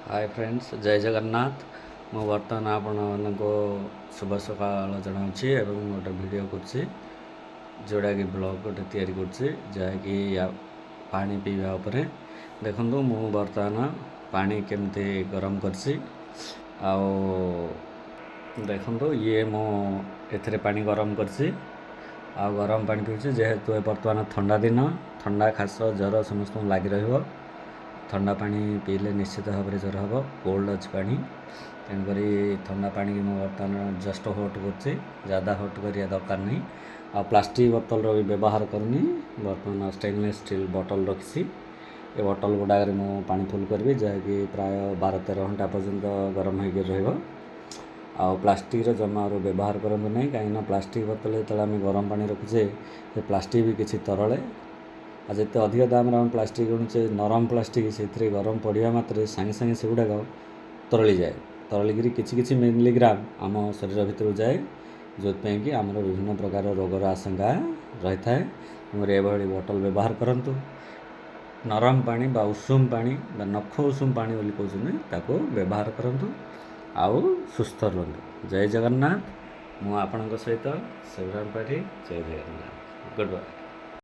Hi friends, जय जगन्नाथ। मु बर्तमान आपण को शुभ सकाल जनावि एवं गोटे वीडियो कर जोड़ा कि ब्लॉग गोटे तैयारी करकि पानी पीवा उपरे देखु मु बर्तमान पानी केमती गरम करसी देखु ये मो एथरे पानी गरम करसी गरम पानी पीछे जेहेतु बर्तमान ठंडा दिन ठंडा खास जर समस्त लगी रही ठंडा पानी पीले निश्चित भाव में ज्वर हम कोल्ड अच्छी पानी तेणुक ठंडा पानी की बर्तमान जस्ट हट कर ज़्यादा हट करिया दरकार नहीं आ प्लास्टिक बोतल भी व्यवहार करनी बर्तमान स्टेनलेस स्टील बोतल रखी ये बोतल गुड़ाक मु पानी फुल करी जहाँकि प्राय 12-13 घंटा पर्यंत गरम हो प्लास्टिक जमार व्यवहार करूँ ना कहीं प्लास्टिक बोतल जो आम गरम पानी रखुचे प्लास्टिक भी किसी तरले आ जिते अधिक दाम आम प्लास्टिक किणुचे नरम प्लास्टिक से गरम पड़ा मात्र सागे सागे से गुड़ाक तरली जाए तरलिकी किसी मिलीग्राम आम शरीर भितर जाए जो कि आम विभिन्न प्रकार रोगर आशंका रही है बोतल व्यवहार करूँ नरम पानी बा उषुम पानी बा नख उषुम पानी बोली कहते व्यवहार करूँ आउ सुस्थ रुहतु। जय जगन्नाथ। मु आपणों सहित शिवराम पाठी। जय जगन्नाथ। Good bye.